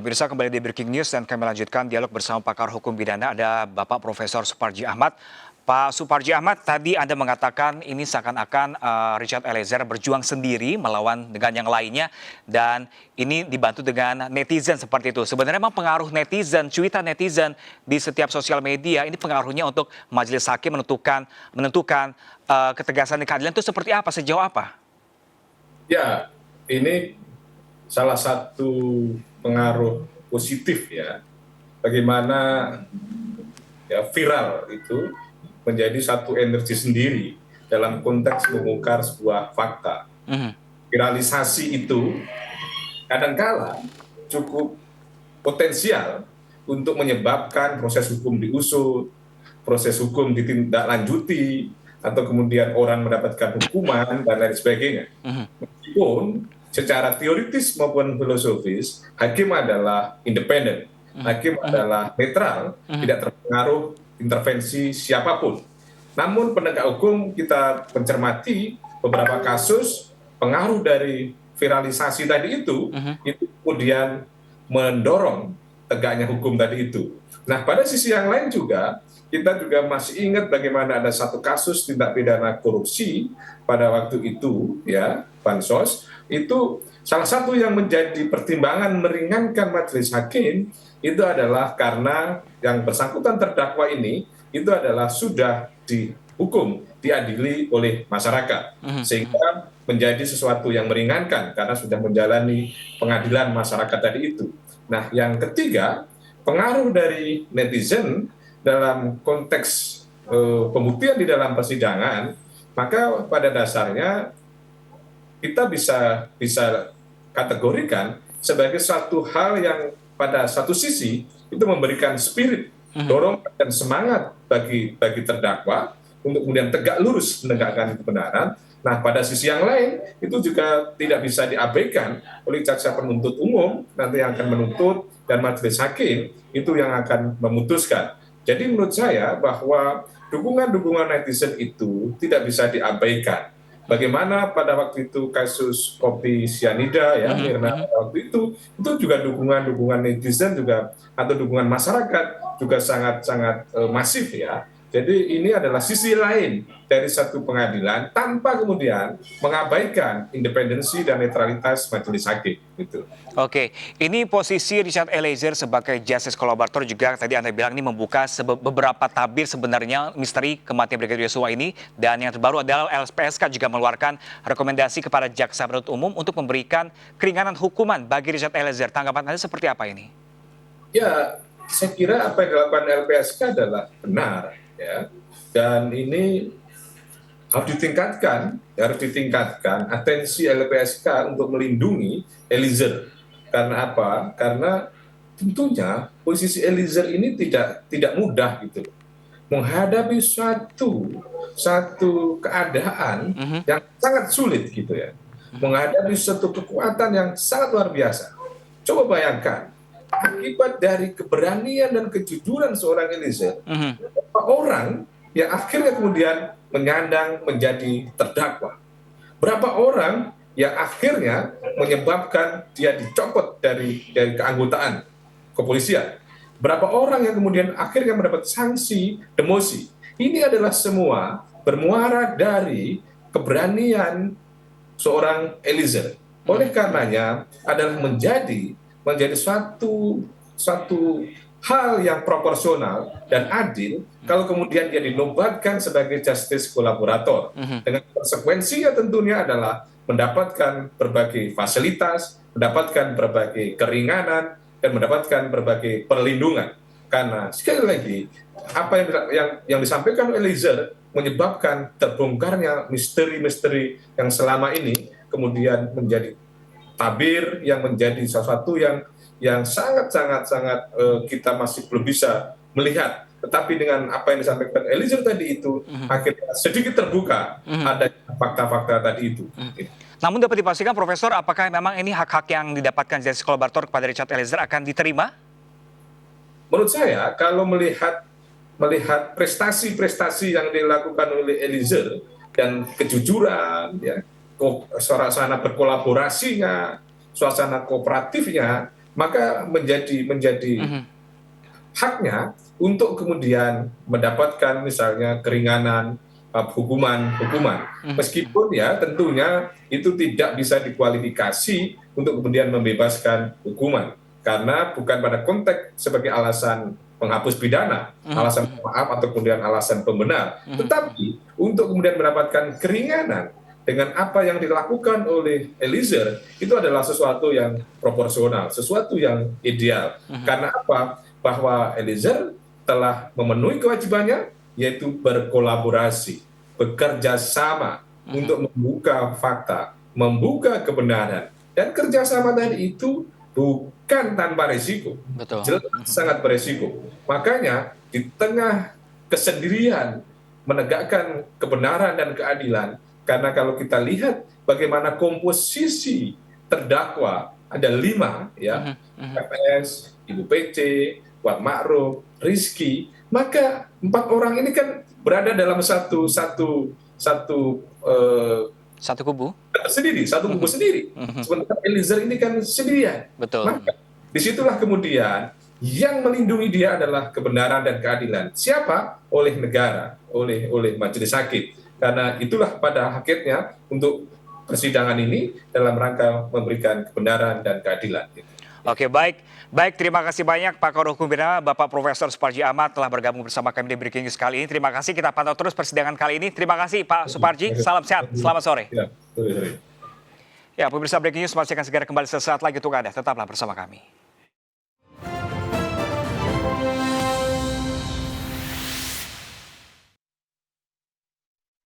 Pemirsa kembali di Breaking News dan kami lanjutkan dialog bersama pakar hukum pidana ada Bapak Profesor Suparji Ahmad. Pak Suparji Ahmad, tadi Anda mengatakan ini seakan-akan Richard Eliezer berjuang sendiri melawan dengan yang lainnya dan ini dibantu dengan netizen seperti itu. Sebenarnya memang pengaruh netizen, cuitan netizen di setiap sosial media ini pengaruhnya untuk majelis hakim menentukan ketegasan di keadilan itu seperti apa, sejauh apa? Ya, ini salah satu pengaruh positif ya, bagaimana ya viral itu menjadi satu energi sendiri dalam konteks mengungkap sebuah fakta. Viralisasi itu kadangkala cukup potensial untuk menyebabkan proses hukum diusut, proses hukum ditindaklanjuti, atau kemudian orang mendapatkan hukuman dan lain sebagainya. Meskipun secara teoritis maupun filosofis, hakim adalah independen, hakim adalah netral, tidak terpengaruh intervensi siapapun. Namun penegak hukum kita mencermati beberapa kasus pengaruh dari viralisasi tadi itu kemudian mendorong tegaknya hukum tadi itu. Nah, pada sisi yang lain juga, kita juga masih ingat bagaimana ada satu kasus tindak pidana korupsi pada waktu itu, ya, bansos, itu salah satu yang menjadi pertimbangan meringankan majelis hakim itu adalah karena yang bersangkutan terdakwa ini itu adalah sudah dihukum, diadili oleh masyarakat, sehingga menjadi sesuatu yang meringankan karena sudah menjalani pengadilan masyarakat tadi itu. Nah, yang ketiga, pengaruh dari netizen dalam konteks pembuktian di dalam persidangan, maka pada dasarnya kita bisa kategorikan sebagai satu hal yang pada satu sisi itu memberikan spirit, dorongan dan semangat bagi terdakwa untuk kemudian tegak lurus menegakkan kebenaran. Nah, pada sisi yang lain itu juga tidak bisa diabaikan oleh jaksa penuntut umum nanti yang akan menuntut dan majelis hakim itu yang akan memutuskan. Jadi menurut saya bahwa dukungan netizen itu tidak bisa diabaikan. Bagaimana pada waktu itu kasus kopi sianida ya Mirna waktu itu juga dukungan netizen juga atau dukungan masyarakat juga sangat masif ya. Jadi ini adalah sisi lain dari satu pengadilan tanpa kemudian mengabaikan independensi dan netralitas majelis hakim. Gitu. Oke, ini posisi Richard Eliezer sebagai justice collaborator juga tadi Anda bilang ini membuka beberapa tabir sebenarnya misteri kematian Brigadir Yosua ini. Dan yang terbaru adalah LPSK juga mengeluarkan rekomendasi kepada jaksa penuntut umum untuk memberikan keringanan hukuman bagi Richard Eliezer. Tanggapan Anda seperti apa ini? Ya, saya kira apa yang dilakukan LPSK adalah benar. Ya, dan ini harus ditingkatkan atensi LPSK untuk melindungi Eliezer. Karena apa? Karena tentunya posisi Eliezer ini tidak mudah gitu, menghadapi satu keadaan yang sangat sulit gitu ya, menghadapi satu kekuatan yang sangat luar biasa. Coba bayangkan akibat dari keberanian dan kejujuran seorang Eliezer, beberapa orang yang akhirnya kemudian menyandang menjadi terdakwa. Berapa orang yang akhirnya menyebabkan dia dicopot dari keanggotaan kepolisian. Berapa orang yang kemudian akhirnya mendapat sanksi demosi. Ini adalah semua bermuara dari keberanian seorang Eliezer. Oleh karenanya adalah menjadi suatu hal yang proporsional dan adil kalau kemudian dia dinobatkan sebagai justice kolaborator. Dengan konsekuensinya tentunya adalah mendapatkan berbagai fasilitas, mendapatkan berbagai keringanan, dan mendapatkan berbagai perlindungan. Karena sekali lagi apa yang disampaikan Eliezer menyebabkan terbongkarnya misteri-misteri yang selama ini kemudian menjadi tabir yang menjadi sesuatu yang sangat kita masih belum bisa melihat. Tetapi dengan apa yang disampaikan Eliezer tadi itu akhirnya sedikit terbuka ada fakta-fakta tadi itu. Namun dapat dipastikan Profesor, apakah memang ini hak-hak yang didapatkan justice collaborator kepada Richard Eliezer akan diterima? Menurut saya kalau melihat prestasi-prestasi yang dilakukan oleh Eliezer dan kejujuran ya, suasana berkolaborasinya, suasana kooperatifnya, maka menjadi haknya untuk kemudian mendapatkan misalnya keringanan hukuman, meskipun ya tentunya itu tidak bisa dikualifikasi untuk kemudian membebaskan hukuman, karena bukan pada konteks sebagai alasan penghapus pidana, alasan maaf atau kemudian alasan pembenar, tetapi untuk kemudian mendapatkan keringanan dengan apa yang dilakukan oleh Eliezer itu adalah sesuatu yang proporsional, sesuatu yang ideal. Karena apa? Bahwa Eliezer telah memenuhi kewajibannya, yaitu berkolaborasi, bekerja sama untuk membuka fakta, membuka kebenaran. Dan kerjasama tadi itu bukan tanpa risiko, jelas sangat berisiko. Makanya di tengah kesendirian menegakkan kebenaran dan keadilan, karena kalau kita lihat bagaimana komposisi terdakwa, ada 5 ya, FS, Ibu PC, Kuat Ma'ruf, Rizky, maka 4 orang ini kan berada dalam satu kubu sendiri. Sementara Eliezer ini kan sendirian. Maka disitulah kemudian yang melindungi dia adalah kebenaran dan keadilan. Siapa? Oleh negara, oleh majelis hakim. Karena itulah pada hakikatnya untuk persidangan ini dalam rangka memberikan kebenaran dan keadilan. Oke, baik. Terima kasih banyak Pakar Hukum Pidana Bapak Profesor Suparji Ahmad telah bergabung bersama kami di Breaking News kali ini. Terima kasih, kita pantau terus persidangan kali ini. Terima kasih Pak Suparji, salam sehat, selamat sore. Ya, pemirsa Breaking News masih akan segera kembali sesaat lagi untuk Anda. Tetaplah bersama kami.